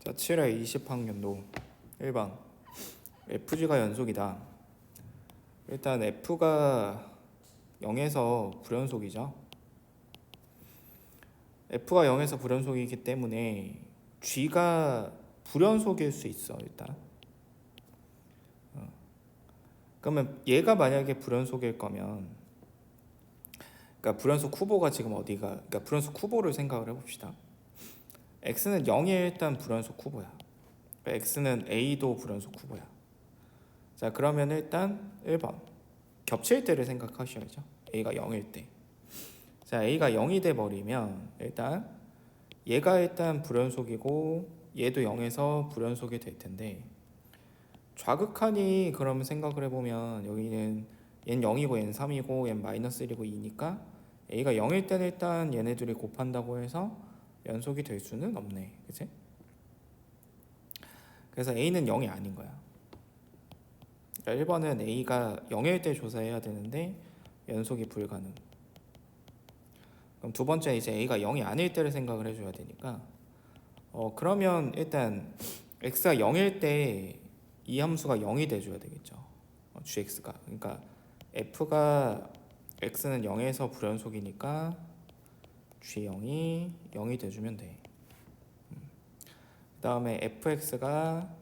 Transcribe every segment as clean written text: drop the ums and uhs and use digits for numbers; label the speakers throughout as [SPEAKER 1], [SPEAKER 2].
[SPEAKER 1] 자, 7회 20학년도 1번 FG가 연속이다. 일단 F가 0에서 불연속이죠. F가 0에서 불연속이기 때문에 G가 불연속일 수 있어. 일단 그러면 얘가 만약에 불연속일 거면, 그러니까 불연속 후보가 지금 어디가, 그러니까 불연속 후보를 생각을 해봅시다. X는 0이 일단 불연속 후보야. 그러니까 X는 A도 불연속 후보야. 자, 그러면 일단 1번 겹칠 때를 생각하셔야죠. A가 0일 때. 자, A가 0이 돼 버리면 일단 얘가 일단 불연속이고 얘도 0에서 불연속이 될 텐데, 좌극한이 그러면 생각을 해보면 여기는 얘는 0이고 얘는 3이고 얘는 마이너스 1이고 2니까 A가 0일 때는 일단 얘네들이 곱한다고 해서 연속이 될 수는 없네. 그치? 그래서 A는 0이 아닌 거야. 그러니까 1번은 A가 0일 때 조사해야 되는데 연속이 불가능. 그럼 두 번째 이제 A가 0이 아닐 때를 생각을 해줘야 되니까 그러면 일단 X가 0일 때 이 함수가 0이 돼줘야 되겠죠. GX가. 그러니까 F가 X는 0에서 불연속이니까 G0이 0이 돼주면 돼. 그 다음에 FX가,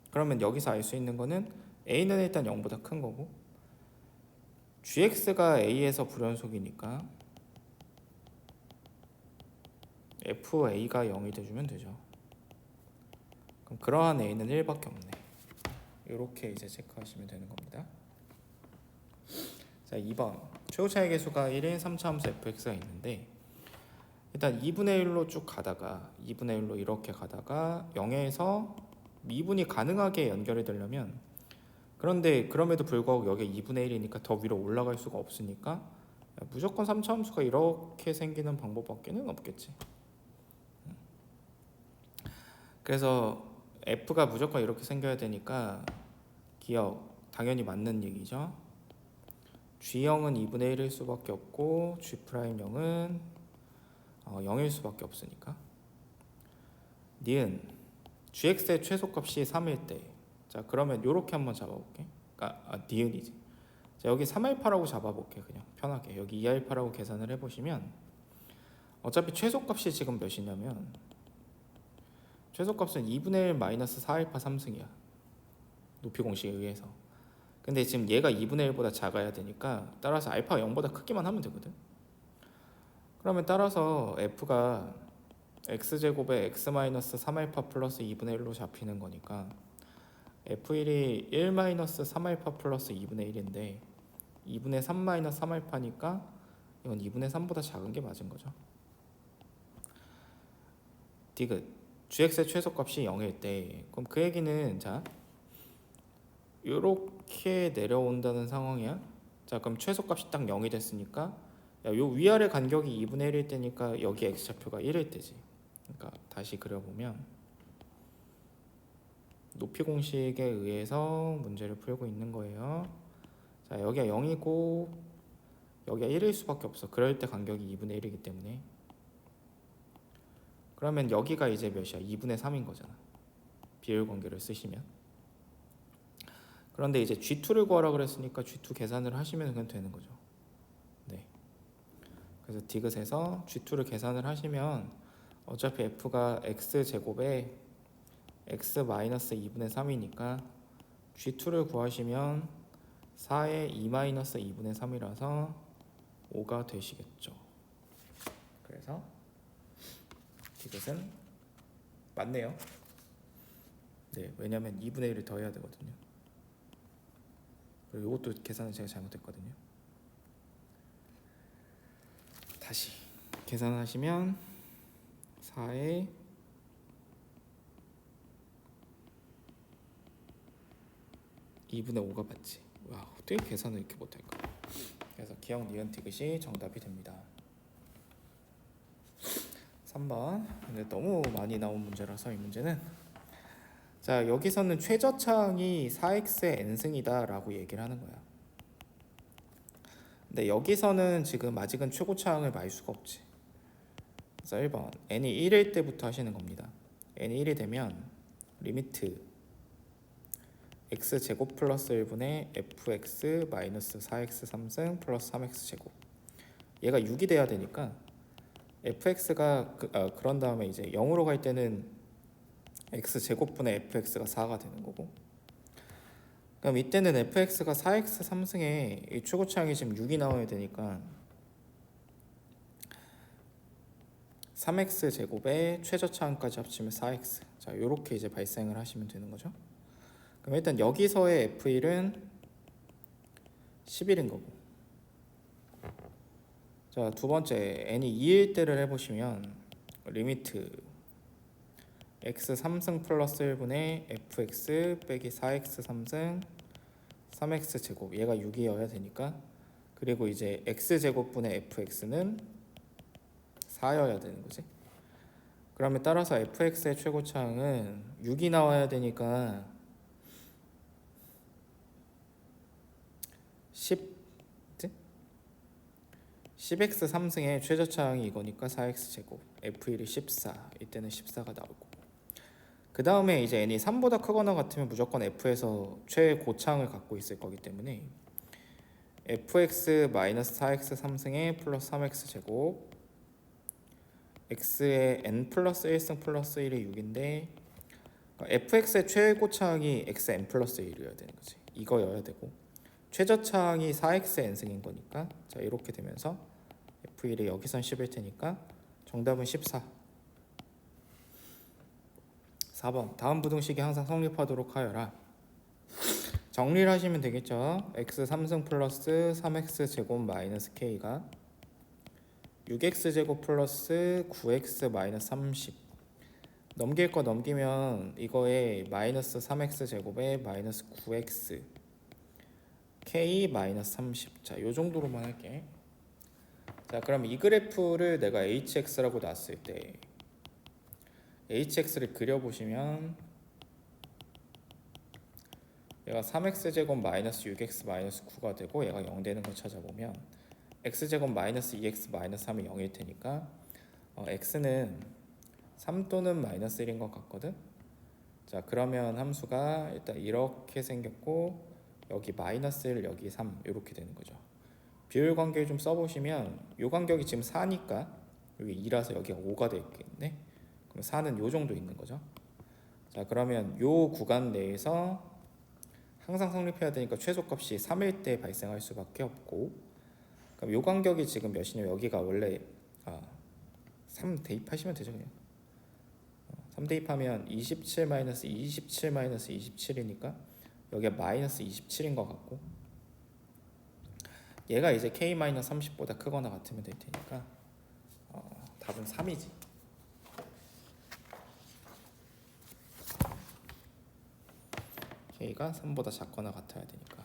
[SPEAKER 1] 그러면 여기서 알 수 있는 거는 A는 일단 0보다 큰 거고 GX가 A에서 불연속이니까 FA가 0이 돼주면 되죠. 그럼 그러한 A는 1밖에 없네. 이렇게 이제 체크하시면 되는 겁니다. 자, 2번 최고차의 계수가 1인 3차 함수 fx가 있는데, 일단 2분의 1로 쭉 가다가 2분의 1로 이렇게 가다가 0에서 미분이 가능하게 연결이 되려면, 그런데 그럼에도 불구하고 여기 2분의 1이니까 더 위로 올라갈 수가 없으니까 무조건 3차 함수가 이렇게 생기는 방법밖에는 없겠지. 그래서 F가 무조건 이렇게 생겨야 되니까 기억 당연히 맞는 얘기죠. G0은 2분의 1일 수밖에 없고 G'0은 0일 수밖에 없으니까. 니은 GX의 최소값이 3일 때, 자 그러면 이렇게 한번 잡아볼게. 니은이지. 자, 여기 3알파라고 잡아볼게. 그냥 편하게 여기 2알파라고 계산을 해보시면 어차피 최소값이 지금 몇이냐면 최소값은 2분의 1 마이너스 4알파 3승이야. 높이 공식에 의해서. 근데 지금 얘가 2분의 1보다 작아야 되니까 따라서 알파가 0보다 크기만 하면 되거든. 그러면 따라서 F가 X제곱에 X 마이너스 3알파 플러스 2분의 1로 잡히는 거니까 F1이 1 마이너스 3알파 플러스 2분의 1인데 2분의 3 마이너스 3알파니까 이건 2분의 3보다 작은 게 맞은 거죠. 디귿 GX의 최소값이 0일 때, 그럼 그 얘기는 자 이렇게 내려온다는 상황이야. 자, 그럼 최소값이 딱 0이 됐으니까 요 위아래 간격이 2분의 1일 때니까 여기 x좌표가 1일 때지. 그러니까 다시 그려보면 높이 공식에 의해서 문제를 풀고 있는 거예요. 자, 여기가 0이고 여기가 1일 수밖에 없어. 그럴 때 간격이 2분의 1이기 때문에. 그러면 여기가 이제 몇이야? 2분의 3인 거잖아. 비율 관계를 쓰시면. 그런데 이제 G2를 구하라 그랬으니까 G2 계산을 하시면 그냥 되는 거죠. 네. 그래서 디귿에서 G2를 계산을 하시면 어차피 F가 X제곱에 X 마이너스 2분의 3이니까 G2를 구하시면 4에 2 마이너스 2분의 3이라서 5가 되시겠죠. 그래서 디귿은 맞네요. 네, 왜냐면 2분의 1을 더해야 되거든요. 그리고 이것도 계산을 제가 잘못했거든요. 다시 계산하시면 4에 2분의 5가 맞지. 와, 어떻게 계산을 이렇게 못할까. 그래서 기억 니은 디귿이 정답이 됩니다. 3번. 근데 너무 많이 나온 문제라서 이 문제는, 자 여기서는 최저차항이 4x의 n승이다 라고 얘기를 하는 거야. 근데 여기서는 지금 아직은 최고차항을 말 수가 없지. 그래서 1번 n이 1일 때부터 하시는 겁니다. n이 1이 되면 리미트 x제곱 플러스 1분의 fx 마이너스 4x 3승 플러스 3x 제곱. 얘가 6이 돼야 되니까 fx가 그런 다음에 이제 0으로 갈 때는 x제곱분의 fx가 4가 되는 거고, 그럼 이때는 fx가 4x 3승에 이 최고차항이 지금 6이 나와야 되니까 3x 제곱에 최저차항까지 합치면 4x. 자, 이렇게 이제 발생을 하시면 되는 거죠. 그럼 일단 여기서의 f1은 11인 거고, 자, 두 번째 n이 2일 때를 해보시면 리미트 x 3승 플러스 1분의 fx 빼기 4x 3승 3x 제곱, 얘가 6이어야 되니까, 그리고 이제 x 제곱분의 fx는 4여야 되는 거지. 그러면 따라서 fx의 최고차항은 6이 나와야 되니까 10x 3승의 최저차항이 이거니까 4x 제곱, f1이 14, 이때는 14가 나올 거고, 그 다음에 이제 n이 3보다 크거나 같으면 무조건 f에서 최고차항을 갖고 있을 거기 때문에 fx 마이너스 4x 3승의 플러스 3x 제곱 x의 n 플러스 1승 플러스 1이 6인데 fx의 최고차항이 xn 플러스 1이어야 되는 거지. 이거여야 되고 최저차항이 4x n승인 거니까, 자, 이렇게 되면서 f1이 여기선 10일 테니까 정답은 14. 4번 다음 부등식이 항상 성립하도록 하여라. 정리를 하시면 되겠죠. x 3승 플러스 3x 제곱 마이너스 k가 6x 제곱 플러스 9x 마이너스 30. 넘길 거 넘기면 이거에 마이너스 3x 제곱에 마이너스 9x k 마이너스 30. 자, 요 정도로만 할게. 자, 그럼 이 그래프를 내가 hx라고 놨을 때 hx를 그려보시면 얘가 3x 제곱 마이너스 6x 마이너스 9가 되고 얘가 0 되는 걸 찾아보면 x제곱 마이너스 2x 마이너스 3이 0일 테니까 x는 3 또는 마이너스 1인 것 같거든. 자, 그러면 함수가 일단 이렇게 생겼고 여기 마이너스 1, 여기 3 이렇게 되는 거죠. 비율 관계를 좀 써보시면 요 간격이 지금 4니까 여기 2라서 여기가 5가 되겠네. 그럼 4는 요 정도 있는 거죠. 자, 그러면 요 구간 내에서 항상 성립해야 되니까 최소값이 3일 때 발생할 수밖에 없고, 그럼 요 간격이 지금 몇이냐면 여기가 원래 3 대입하시면 되죠. 그냥 3 대입하면 27 마이너스 27 마이너스 27이니까 여기가 마이너스 27인 것 같고, 얘가 이제 k 마이너스 30보다 크거나 같으면 될 테니까 답은 3이지. k가 3보다 작거나 같아야 되니까.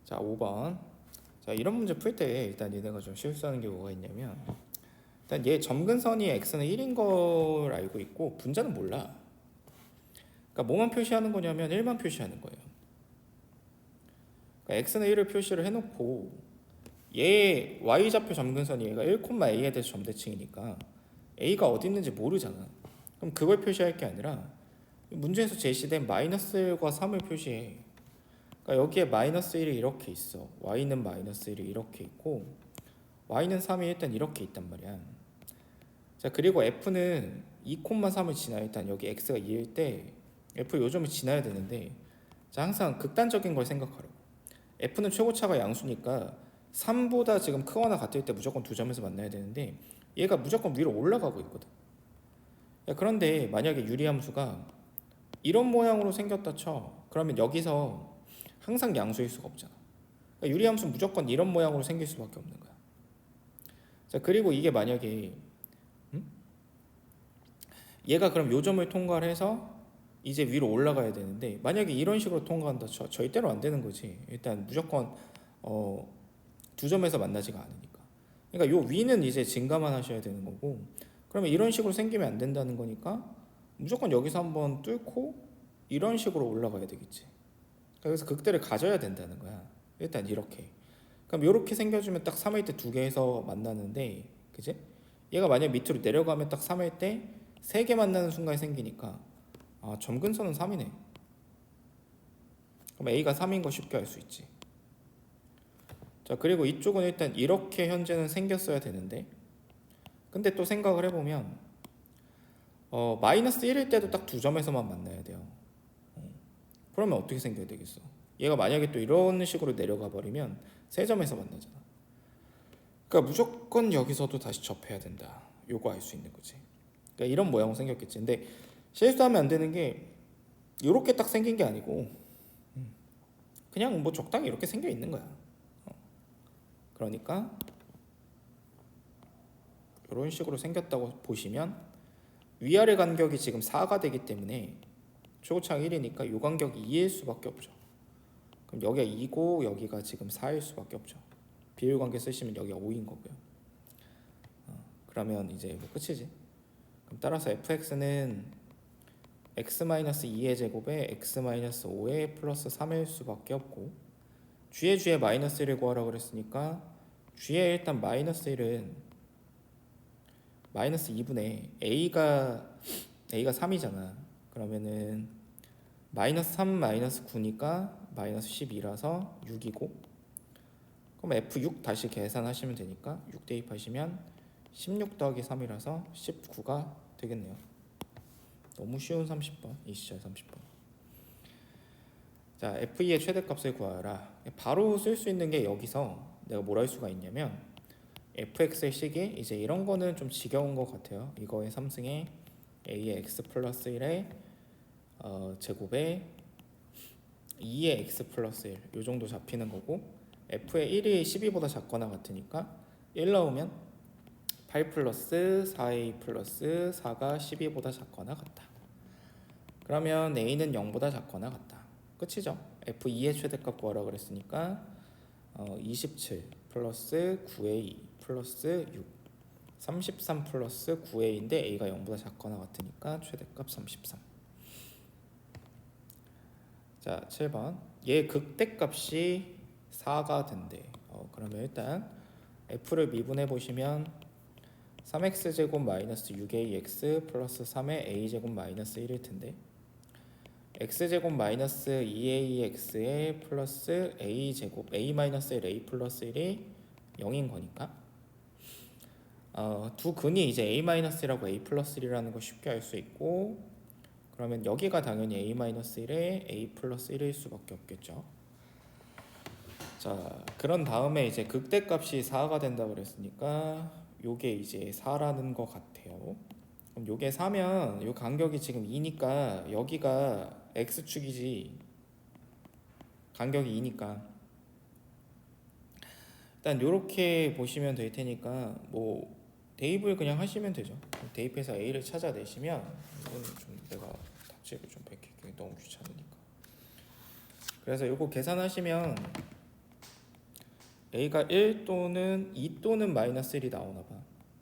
[SPEAKER 1] 자, 5번. 자, 이런 문제 풀 때 일단 얘네가 좀 실수하는 게 뭐가 있냐면, 일단 얘 점근선이 x는 1인 걸 알고 있고 분자는 몰라. 그러니까 뭐만 표시하는 거냐면 1만 표시하는 거예요. 그러니까 x는 1을 표시를 해놓고 얘 y좌표 점근선이 얘가 1,a에 대해서 점대칭이니까 a가 어디 있는지 모르잖아. 그럼 그걸 표시할 게 아니라 문제에서 제시된 마이너스 1과 3을 표시해. 그러니까 여기에 마이너스 1이 이렇게 있어. y는 마이너스 1이 이렇게 있고 y는 3이 일단 이렇게 있단 말이야. 자, 그리고 f는 2,3을 지나. 일단 여기 x가 2일 때 f 요점을 지나야 되는데, 자, 항상 극단적인 걸 생각하라고. f는 최고차가 양수니까 3보다 지금 크거나 같을 때 무조건 두 점에서 만나야 되는데 얘가 무조건 위로 올라가고 있거든. 야, 그런데 만약에 유리함수가 이런 모양으로 생겼다 쳐. 그러면 여기서 항상 양수일 수가 없잖아. 그러니까 유리함수 무조건 이런 모양으로 생길 수밖에 없는 거야. 자, 그리고 이게 만약에 얘가 그럼 요 점을 통과를 해서 이제 위로 올라가야 되는데 만약에 이런 식으로 통과한다 쳐. 절대로 안 되는 거지. 일단 무조건 두 점에서 만나지가 않으니까. 그러니까 요 위는 이제 증가만 하셔야 되는 거고, 그러면 이런 식으로 생기면 안 된다는 거니까 무조건 여기서 한번 뚫고 이런 식으로 올라가야 되겠지. 그래서 극대를 가져야 된다는 거야. 일단 이렇게. 그럼 이렇게 생겨주면 딱 3일 때 두 개에서 만나는데, 그지? 얘가 만약 밑으로 내려가면 딱 3일 때 3개 만나는 순간에 생기니까 점근선은 3이네. 그럼 A가 3인 거 쉽게 알 수 있지. 자, 그리고 이쪽은 일단 이렇게 현재는 생겼어야 되는데, 근데 또 생각을 해보면 마이너스 1일 때도 딱 2점에서만 만나야 돼요. 그러면 어떻게 생겨야 되겠어? 얘가 만약에 또 이런 식으로 내려가 버리면 3점에서 만나잖아. 그러니까 무조건 여기서도 다시 접해야 된다. 요거 알 수 있는 거지. 그러니까 이런 모양은 생겼겠지. 근데 실수하면 안 되는 게 이렇게 딱 생긴 게 아니고 그냥 뭐 적당히 이렇게 생겨 있는 거야. 그러니까 이런 식으로 생겼다고 보시면 위아래 간격이 지금 4가 되기 때문에 최고차항 1이니까 이 간격이 2일 수밖에 없죠. 그럼 여기가 2고 여기가 지금 4일 수밖에 없죠. 비율 관계 쓰시면 여기가 5인 거고요. 그러면 이제 뭐 끝이지. 그럼 따라서 fx는 x-2의 제곱에 x-5의 플러스 3일 수밖에 없고, g의 마이너스 1을 구하라고 그랬으니까 g의 일단 마이너스 1은 마이너스 2분의 a가 3이잖아. 그러면은 마이너스 3 마이너스 9니까 마이너스 12라서 6이고, 그럼 f6 다시 계산하시면 되니까 6 대입하시면 16 더하기 3이라서 19가 되겠네요. 너무 쉬운 30번, 이 시절 30번. 자, f2의 최대값을 구하라. 바로 쓸 수 있는 게 여기서 내가 뭘 할 수가 있냐면 fx의 식이 이제 이런 거는 좀 지겨운 것 같아요. 이거의 3승에 a의 x 플러스 1의 제곱에 2의 x 플러스 1, 요 정도 잡히는 거고, f의 1이 12보다 작거나 같으니까 1 넣으면 8 플러스 4a 플러스 4가 12보다 작거나 같다. 그러면 a는 0보다 작거나 같다. 끝이죠. f2의 최대값 구하라 그랬으니까 27 플러스 9a 플러스 6, 33 플러스 9a인데 a가 0보다 작거나 같으니까 최대값 33. 자, 7번. 얘 극대값이 4가 된대. 그러면 일단 f를 미분해 보시면 3x제곱 마이너스 6ax 플러스 3의 a제곱 마이너스 1일 텐데, x제곱 마이너스 2ax에 플러스 a제곱 a 마이너스 1 a 플러스 1이 0인 거니까 두 근이 이제 a 마이너스 1하고 a 플러스 1이라는 거 쉽게 알 수 있고, 그러면 여기가 당연히 a 마이너스 1에 a 플러스 1일 수밖에 없겠죠. 자, 그런 다음에 이제 극대값이 4가 된다고 그랬으니까 요게 이제 4라는 거 같아요. 그럼 요게 4면 요 간격이 지금 2니까 여기가 x축이지, 간격이 2니까 일단 요렇게 보시면 될 테니까 뭐 대입을 그냥 하시면 되죠. 대입해서 a를 찾아내시면, 이건 좀 내가 답지를 좀 밝히기 너무 귀찮으니까, 그래서 요거 계산하시면 a가 1 또는 2 또는 마이너스 1이 나오나봐.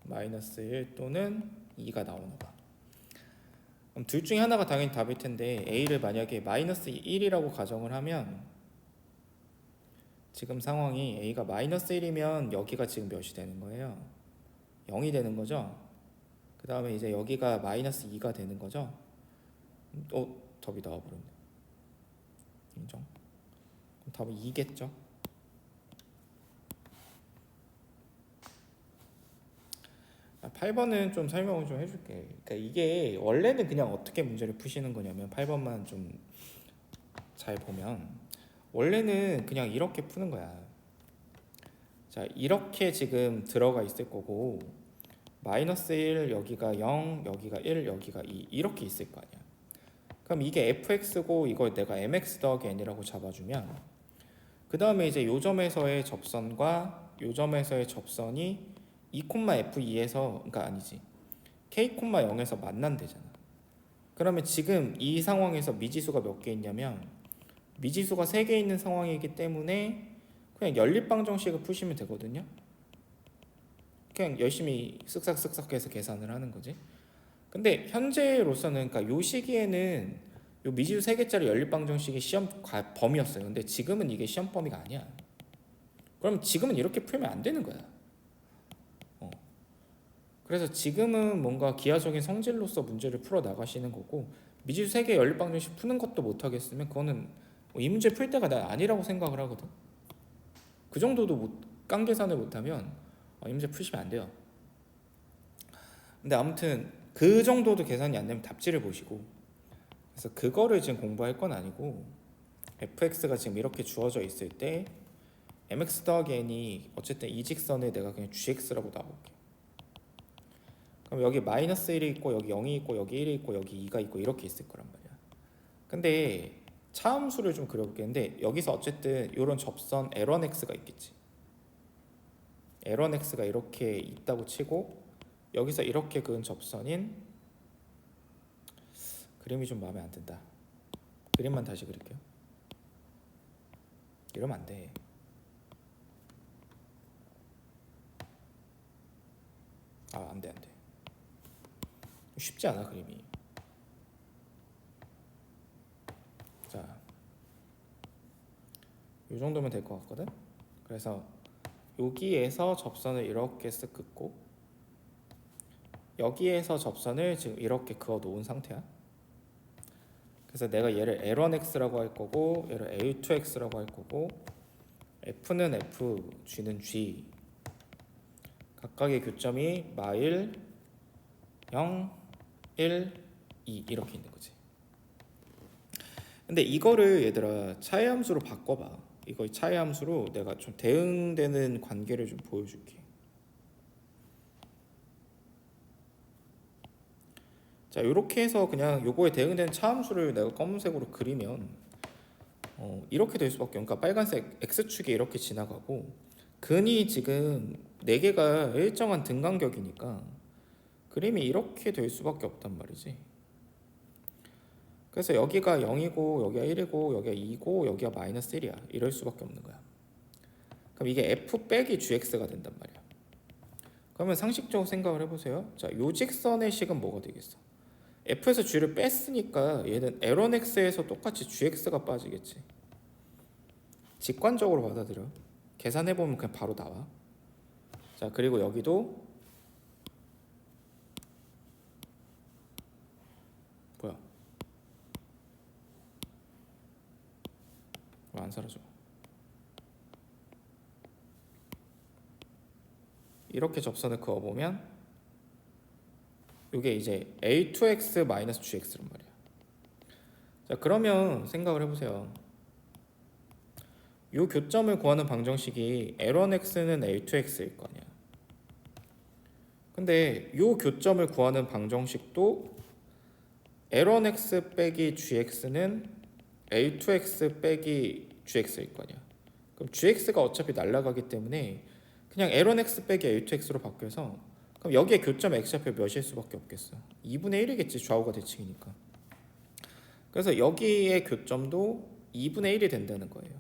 [SPEAKER 1] 마이너스 1 또는 2가 나오나봐. 그럼 둘 중에 하나가 당연히 답일 텐데, a를 만약에 마이너스 1이라고 가정을 하면 지금 상황이 a가 마이너스 1이면 여기가 지금 몇이 되는 거예요? 0이 되는 거죠. 그 다음에 이제 여기가 마이너스 2가 되는 거죠. 답이 나와버렸네. 인정. 그럼 답은 2겠죠. 아, 8번은 좀 설명을 좀 해줄게. 그러니까 이게 원래는 그냥 어떻게 문제를 푸시는 거냐면, 8번만 좀 잘 보면 원래는 그냥 이렇게 푸는 거야. 자, 이렇게 지금 들어가 있을 거고, 마이너스 1 여기가 0, 여기가 1, 여기가 2 이렇게 있을 거 아니야. 그럼 이게 fx고 이걸 내가 mx 더하기 n이라고 잡아주면, 그 다음에 이제 요 점에서의 접선과 요 점에서의 접선이 2,f2에서, 그러니까 아니지, k,0에서 만난대잖아. 그러면 지금 이 상황에서 미지수가 몇 개 있냐면, 미지수가 3개 있는 상황이기 때문에 그냥 연립방정식을 푸시면 되거든요. 그냥 열심히 쓱싹쓱싹 해서 계산을 하는 거지. 근데 현재로서는, 그러니까 요 시기에는 요 미지수 3개짜리 연립방정식이 시험 범위였어요. 근데 지금은 이게 시험 범위가 아니야. 그럼 지금은 이렇게 풀면 안 되는 거야. 그래서 지금은 뭔가 기하적인 성질로서 문제를 풀어 나가시는 거고, 미지수 3개 연립방정식 푸는 것도 못 하겠으면 그거는 이 문제 풀 때가 난 아니라고 생각을 하거든. 그 정도도 깡 계산을 못하면 이 문제 푸시면 안 돼요. 근데 아무튼 그 정도도 계산이 안 되면 답지를 보시고, 그래서 그거를 지금 공부할 건 아니고, fx가 지금 이렇게 주어져 있을 때 mx 더하기 n이 어쨌든 이 직선에 내가 그냥 gx라고 놔볼게. 그럼 여기 마이너스 1이 있고 여기 0이 있고 여기 1이 있고 여기 2가 있고 이렇게 있을 거란 말이야. 근데 차함수를 좀 그려볼게. 여기서 어쨌든 이런 접선 L1x가 있겠지. L1x가 이렇게 있다고 치고, 여기서 이렇게 그은 접선인, 그림이 좀 마음에 안 든다. 그림만 다시 그릴게요. 이러면 안 돼. 안 돼. 쉽지 않아 그림이. 자, 이 정도면 될 것 같거든. 그래서 여기에서 접선을 이렇게 쓱 긋고, 여기에서 접선을 지금 이렇게 그어 놓은 상태야. 그래서 내가 얘를 L1x라고 할 거고, 얘를 L2x라고 할 거고, F는 F, G는 G. 각각의 교점이 마일 0, 1, 2 이렇게 있는 거지. 근데 이거를 얘들아 차이함수로 바꿔봐. 이거 차이함수로 내가 좀 대응되는 관계를 좀 보여줄게. 자, 이렇게 해서 그냥 요거에 대응되는 차함수를 내가 검은색으로 그리면 이렇게 될 수밖에 없어. 그러니까 빨간색 x축이 이렇게 지나가고, 근이 지금 4개가 일정한 등간격이니까 그림이 이렇게 될 수밖에 없단 말이지. 그래서 여기가 0이고 여기가 1이고 여기가 2고 여기가 마이너스 1이야. 이럴 수밖에 없는 거야. 그럼 이게 f 빼기 gx가 된단 말이야. 그러면 상식적으로 생각을 해보세요. 자, 요 직선의 식은 뭐가 되겠어? f에서 g를 뺐으니까 얘는 L1x에서 똑같이 gx가 빠지겠지. 직관적으로 받아들여. 계산해보면 그냥 바로 나와. 자, 그리고 여기도 뭐야? 왜 안 사라져? 이렇게 접선을 그어보면 이게 이제 a2x-gx란 말이야. 자, 그러면 생각을 해보세요. 이 교점을 구하는 방정식이 L1x는 L2x일 거 아니야. 근데 이 교점을 구하는 방정식도 L1x 빼기 gx는 L2x 빼기 gx일 거 아니야. 그럼 gx가 어차피 날아가기 때문에 그냥 L1x 빼기 L2x로 바뀌어서, 그럼 여기에 교점 x좌표 몇일 수밖에 없겠어? 2분의 1이겠지. 좌우가 대칭이니까. 그래서 여기에 교점도 2분의 1이 된다는 거예요.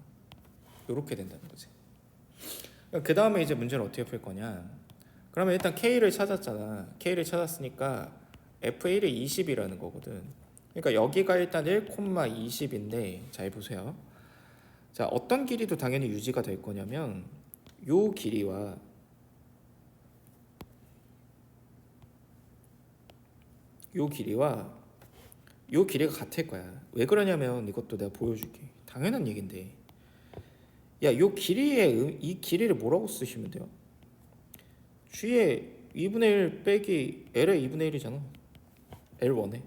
[SPEAKER 1] 이렇게 된다는 거지. 그 다음에 이제 문제를 어떻게 풀 거냐. 그러면 일단 K를 찾았잖아. K를 찾았으니까 F1이 20이라는 거거든. 그러니까 여기가 일단 1,20인데 잘 보세요. 자, 어떤 길이도 당연히 유지가 될 거냐면 요 길이와 요 길이가 같을 거야. 왜 그러냐면 이것도 내가 보여줄게. 당연한 얘긴데, 야, 이 길이를 뭐라고 쓰시면 돼요? G의 2분의 1 빼기 L의 2분의 1이잖아. L1에.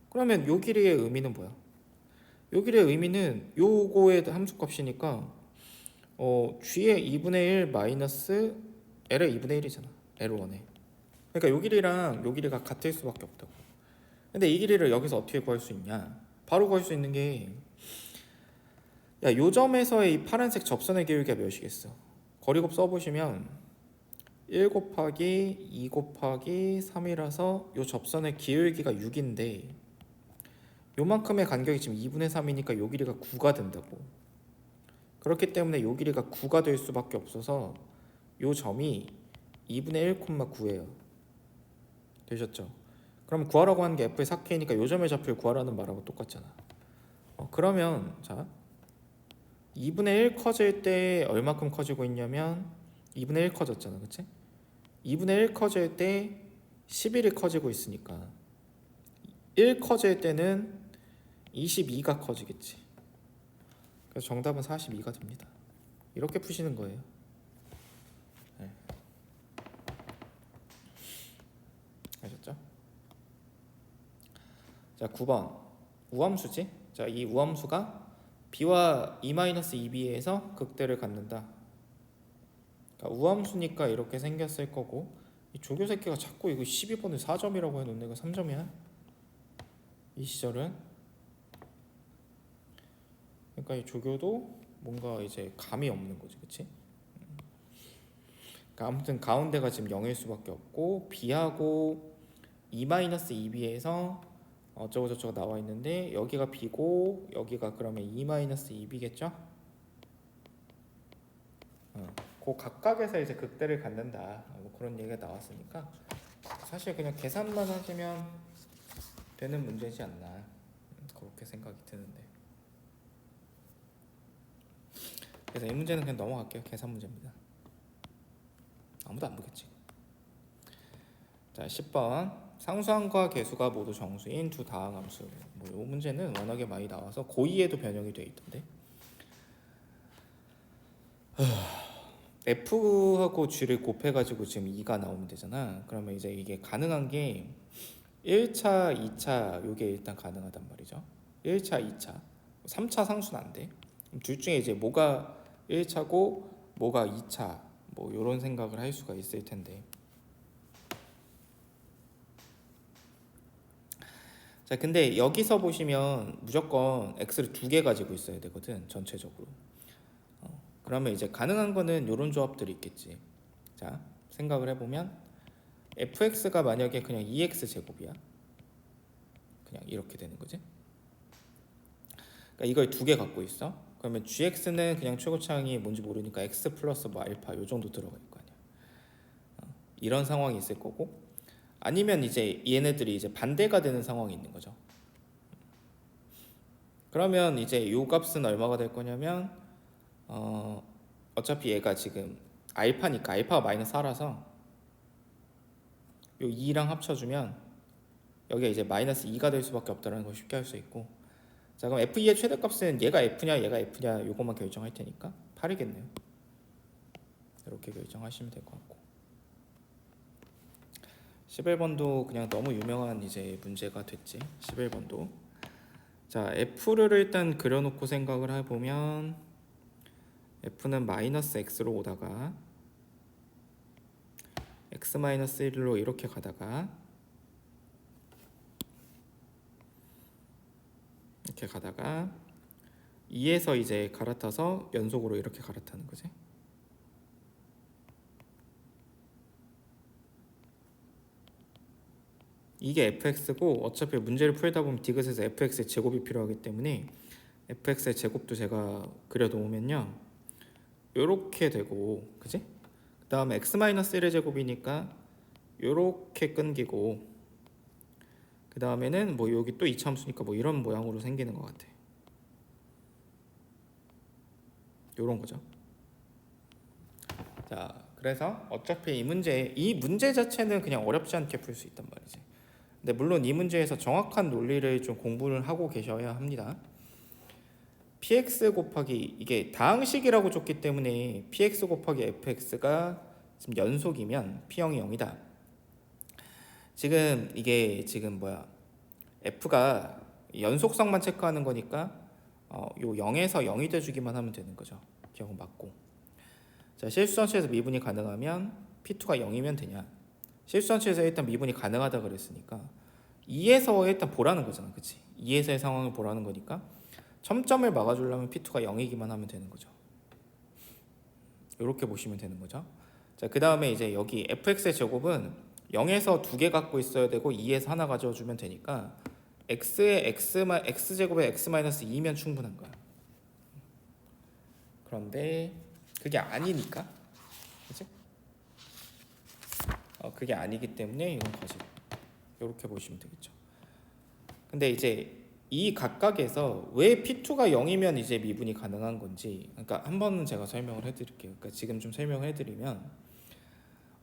[SPEAKER 1] 그러면 요 길이의 의미는 뭐야? 요 길이의 의미는 요거의 함수값이니까 G의 2분의 1 마이너스 L의 2분의 1이잖아. L1에. 그러니까 요 길이랑 요 길이가 같을 수밖에 없다고. 근데 이 길이를 여기서 어떻게 구할 수 있냐? 바로 구할 수 있는 게, 야, 요 점에서의 이 파란색 접선의 기울기가 몇이겠어? 거리곱 써보시면 1 곱하기 2 곱하기 3이라서 요 접선의 기울기가 6인데 요만큼의 간격이 지금 2분의 3이니까 요 길이가 9가 된다고. 그렇기 때문에 요 길이가 9가 될 수밖에 없어서 요 점이 2분의 1,9예요. 되셨죠? 그럼 구하라고 하는 게 f의 4k니까 요 점의 좌표를 구하라는 말하고 똑같잖아. 그러면 자, 2분의 1 커질 때 얼마큼 커지고 있냐면 2분의 1 커졌잖아. 그치? 2분의 1 커질 때 11이 커지고 있으니까 1 커질 때는 22가 커지겠지. 그래서 정답은 42가 됩니다. 이렇게 푸시는 거예요. 네. 아셨죠? 자, 9번 우함수지. 자, 이 우함수가 b와 e-2b에서 극대를 갖는다. 그러니까 우함수니까 이렇게 생겼을 거고, 이 조교 새끼가 자꾸 이거 12번을 4점이라고 해놓는 애가 3점이야. 이 시절은. 그러니까 이 조교도 뭔가 이제 감이 없는 거지, 그치? 그러니까 아무튼 가운데가 지금 0일 수밖에 없고, b하고 e-2b에서 어쩌고 저쩌고 나와 있는데, 여기가 b고 여기가 그러면 e-2b겠죠? 그 각각에서 이제 극대를 갖는다, 뭐 그런 얘기가 나왔으니까 사실 그냥 계산만 하시면 되는 문제지 않나, 그렇게 생각이 드는데. 그래서 이 문제는 그냥 넘어갈게요. 계산 문제입니다. 아무도 안 보겠지. 자, 10번 상수함과 계수가 모두 정수인 두 다항함수. 뭐 이 문제는 워낙에 많이 나와서 고2에도 변형이 돼 있던데. F하고 G를 곱해가지고 지금 2가 나오면 되잖아. 그러면 이제 이게 가능한 게 1차, 2차 요게 일단 가능하단 말이죠. 1차, 2차, 3차 상수는 안 돼. 둘 중에 이제 뭐가 1차고 뭐가 2차, 뭐 요런 생각을 할 수가 있을 텐데. 자, 근데 여기서 보시면 무조건 x를 2개 가지고 있어야 되거든, 전체적으로. 그러면 이제 가능한 거는 요런 조합들이 있겠지. 자, 생각을 해보면 fx가 만약에 그냥 2x 제곱이야, 그냥 이렇게 되는 거지. 그러니까 이걸 2개 갖고 있어. 그러면 gx는 그냥 최고차항이 뭔지 모르니까 x 플러스 뭐 알파 요 정도 들어갈 거 아니야. 이런 상황이 있을 거고, 아니면 이제 얘네들이 이제 반대가 되는 상황이 있는 거죠. 그러면 이제 요 값은 얼마가 될 거냐면 어차피 얘가 지금 알파니까 알파가 마이너스 4라서 요 2랑 합쳐주면 여기가 이제 마이너스 2가 될 수밖에 없다는 걸 쉽게 할 수 있고. 자, 그럼 f2의 최대값은 얘가 f냐 얘가 f냐 요것만 결정할 테니까 8이겠네요. 이렇게 결정하시면 될 것 같고, 11번도 그냥 너무 유명한 이제 문제가 됐지. 11번도 자, f를 일단 그려놓고 생각을 해보면 f는 마이너스 x로 오다가 x 마이너스 1로 이렇게 가다가 이렇게 가다가 2에서 이제 갈아타서 연속으로 이렇게 갈아타는 거지. 이게 fx고, 어차피 문제를 풀다 보면 디귿에서 fx의 제곱이 필요하기 때문에 fx의 제곱도 제가 그려놓으면요 요렇게 되고, 그지? 그 다음에 x-1의 제곱이니까 요렇게 끊기고, 그 다음에는 뭐 여기 또 이차함수니까 뭐 이런 모양으로 생기는 것 같아. 요런 거죠. 자, 그래서 어차피 이 문제 자체는 그냥 어렵지 않게 풀 수 있단 말이지. 근데 물론 이 문제에서 정확한 논리를 좀 공부를 하고 계셔야 합니다. px 곱하기, 이게 다항식이라고 줬기 때문에 px 곱하기 fx가 지금 연속이면 p형이 0이다. 지금 이게 지금 f가 연속성만 체크하는 거니까 요 0에서 0이 돼주기만 하면 되는 거죠. 기억은 맞고. 자, 실수선체에서 미분이 가능하면 p2가 0이면 되냐? 실수선체에서 일단 미분이 가능하다 그랬으니까 2에서 일단 보라는 거잖아, 그치? 2에서의 상황을 보라는 거니까 첨점을 막아주려면 p2가 0이기만 하면 되는 거죠. 이렇게 보시면 되는 거죠. 자, 그 다음에 이제 여기 fx의 제곱은 0에서 2개 갖고 있어야 되고 2에서 하나 가져주면 되니까 x의 x제곱에 x-2면 충분한 거야. 그런데 그게 아니니까, 그치? 그게 아니기 때문에 이건 거짓. 이렇게 보시면 되겠죠. 근데 이제 이 각각에서 왜 P2가 0이면 이제 미분이 가능한 건지, 그러니까 한 번은 제가 설명을 해드릴게요. 그러니까 지금 좀 설명을 해드리면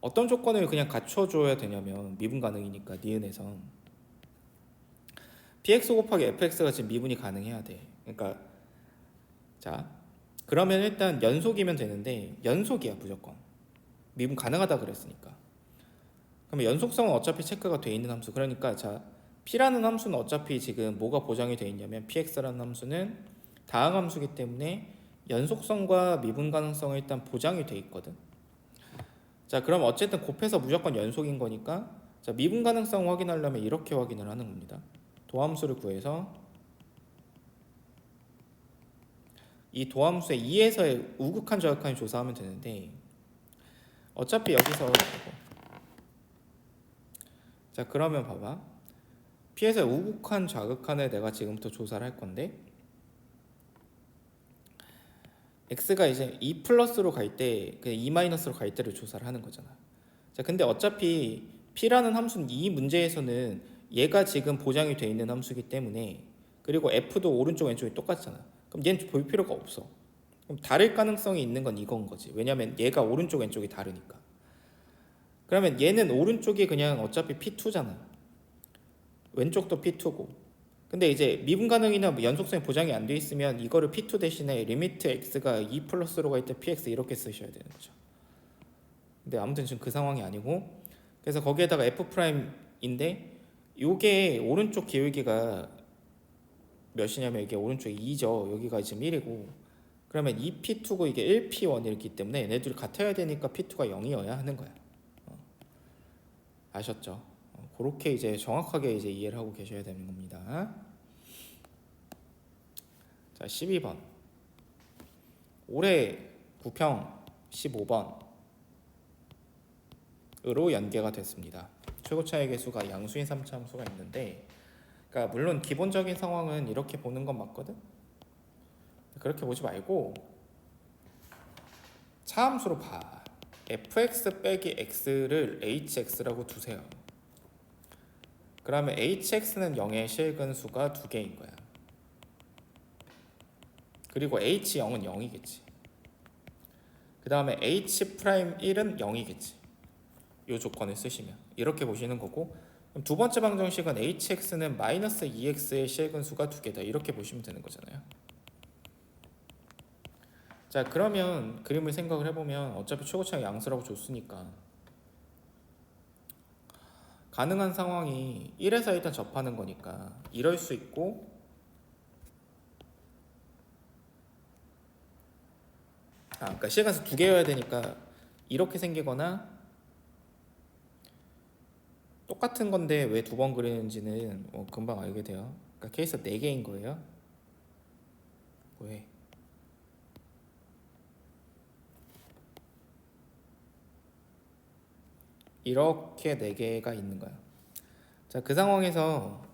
[SPEAKER 1] 어떤 조건을 그냥 갖춰줘야 되냐면 미분 가능이니까 니은에선 px 곱하기 fx가 지금 미분이 가능해야 돼. 그러니까 자 그러면 일단 연속이면 되는데 연속이야 무조건. 미분 가능하다 그랬으니까. 그러면 연속성은 어차피 체크가 돼 있는 함수. 그러니까 자 p라는 함수는 어차피 지금 뭐가 보장이 돼 있냐면 px라는 함수는 다항 함수기 때문에 연속성과 미분 가능성은 일단 보장이 돼 있거든. 자 그럼 어쨌든 곱해서 무조건 연속인 거니까 자 미분 가능성 확인하려면 이렇게 확인을 하는 겁니다. 도함수를 구해서 이 도함수의 2에서의 우극한 저극한을 조사하면 되는데 어차피 여기서 자 그러면 봐봐 P에서 우극한 좌극한을 내가 지금부터 조사를 할 건데 X가 이제 2 플러스로 갈 때, 2 마이너스로 갈 때를 조사를 하는 거잖아. 자, 근데 어차피 P라는 함수는 이 문제에서는 얘가 지금 보장이 돼 있는 함수이기 때문에 그리고 F도 오른쪽 왼쪽이 똑같잖아. 그럼 얘는 볼 필요가 없어. 그럼 다를 가능성이 있는 건 이건 거지. 왜냐면 얘가 오른쪽 왼쪽이 다르니까. 그러면 얘는 오른쪽이 그냥 어차피 P2잖아. 왼쪽도 P2고. 근데 이제 미분 가능이나 뭐 연속성이 보장이 안 돼 있으면 이거를 P2 대신에 리미트 x가 2 플러스로 갈 때 px 이렇게 쓰셔야 되는 거죠. 근데 아무튼 지금 그 상황이 아니고 그래서 거기에다가 f'인데 요게 오른쪽 기울기가 몇이냐면 이게 오른쪽 2죠. 여기가 지금 1이고 그러면 2p2고 이게 1p1이기 때문에 얘네들이 같아야 되니까 p2가 0이어야 하는 거야. 아셨죠? 그렇게 이제 정확하게 이제 이해를 하고 계셔야 되는 겁니다. 자, 12번. 올해 부평 15번으로 연계가 됐습니다. 최고 차이 계수가 양수인 3차 함수가 있는데 그러니까 물론 기본적인 상황은 이렇게 보는 건 맞거든. 그렇게 보지 말고 차함수로 봐. fx 빼기 x를 hx라고 두세요. 그러면 hx는 0의 실근수가 2개인 거야. 그리고 h0은 0이겠지. 그 다음에 h'1은 0이겠지. 이 조건을 쓰시면 이렇게 보시는 거고 그럼 두 번째 방정식은 hx는 마이너스 2x의 실근수가 2개다. 이렇게 보시면 되는 거잖아요. 자 그러면 그림을 생각을 해보면 어차피 최고차이 양수라고 줬으니까 가능한 상황이 1에서 일단 접하는 거니까 이럴 수 있고 그러니까 실근수 2개여야 되니까 이렇게 생기거나 똑같은 건데 왜 2번 그리는지는 금방 알게 돼요. 그러니까 케이스가 4개인 거예요. 왜? 이렇게 4개가 있는 거야. 자, 그 상황에서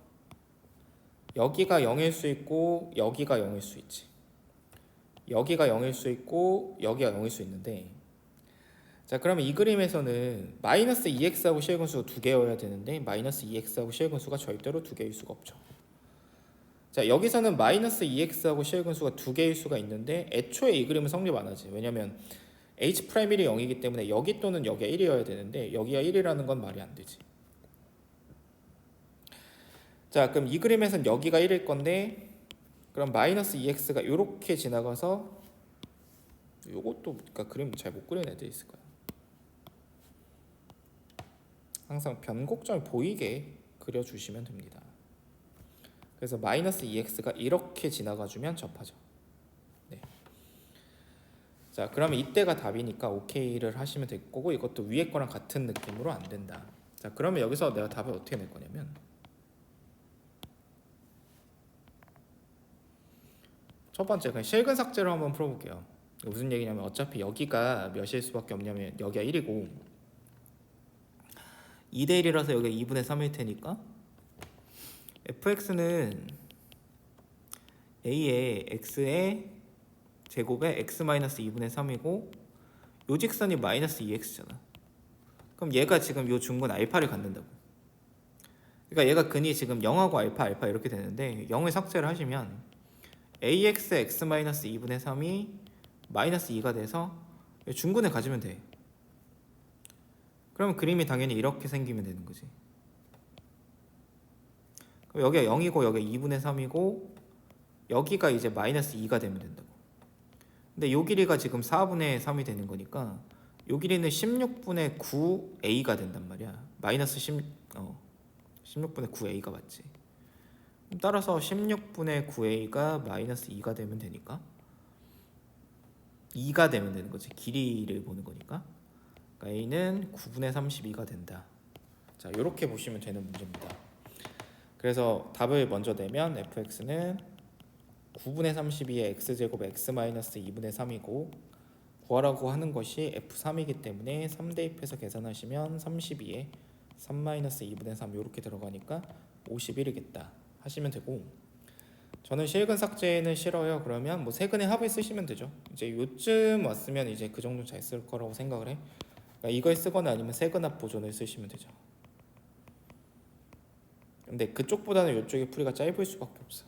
[SPEAKER 1] 여기가 0일 수 있고 여기가 0일 수 있지. 여기가 0일 수 있고 여기가 0일 수 있는데 자 그러면 이 그림에서는 마이너스 2x하고 실근수가 2개여야 되는데 마이너스 2x하고 실근수가 절대로 2개일 수가 없죠. 자 여기서는 마이너스 2x하고 실근수가 2개일 수가 있는데 애초에 이 그림은 성립 안 하지. 왜냐면 h'1이 0이기 때문에 여기 또는 여기가 1이어야 되는데 여기가 1이라는 건 말이 안 되지. 자 그럼 이 그림에서는 여기가 1일 건데 그럼 마이너스 2x가 이렇게 지나가서 요것도 그러니까 그림 잘 못 그리는 애들 있을 거야. 항상 변곡점이 보이게 그려주시면 됩니다. 그래서 마이너스 2x가 이렇게 지나가주면 접하죠. 네. 자 그러면 이때가 답이니까 OK를 하시면 될 거고 이것도 위에 거랑 같은 느낌으로 안 된다. 자 그러면 여기서 내가 답을 어떻게 낼 거냐면 첫 번째 그냥 실근 삭제로 한번 풀어볼게요. 무슨 얘기냐면 어차피 여기가 몇일 수밖에 없냐면 여기가 1이고 2대 1이라서 여기가 2분의 3일 테니까 fx는 a의 x의 제곱에 x-2분의 3이고 요 직선이 마이너스 2x잖아. 그럼 얘가 지금 요 중근 알파를 갖는다고. 그러니까 얘가 근이 지금 0하고 알파 이렇게 되는데 0을 삭제를 하시면 ax x-2분의 3이 마이너스 2가 돼서 중근을 가지면 돼. 그러면 그림이 당연히 이렇게 생기면 되는 거지. 그럼 여기가 0이고 여기가 2분의 3이고 여기가 이제 마이너스 2가 되면 된다고. 근데 요 길이가 지금 4분의 3이 되는 거니까 요 길이는 16분의 9a가 된단 말이야. 마이너스 16분의 9a가 맞지. 따라서 16분의 9a가 마이너스 2가 되면 되니까 2가 되면 되는 거지. 길이를 보는 거니까. 그러니까 a는 9분의 32가 된다. 자, 이렇게 보시면 되는 문제입니다. 그래서 답을 먼저 내면 fx는 9분의 32의 x제곱 x-2분의 3이고 구하라고 하는 것이 f3이기 때문에 3 대입해서 계산하시면 32에 3-2분의 3 이렇게 들어가니까 51이겠다 하시면 되고, 저는 실근 삭제는 싫어요. 그러면 뭐 세근의 합을 쓰시면 되죠. 이제 요쯤 왔으면 이제 그 정도 잘 쓸 거라고 생각을 해. 그러니까 이걸 쓰거나 아니면 세근합 보존을 쓰시면 되죠. 근데 그쪽보다는 이쪽의 풀이가 짧을 수밖에 없어.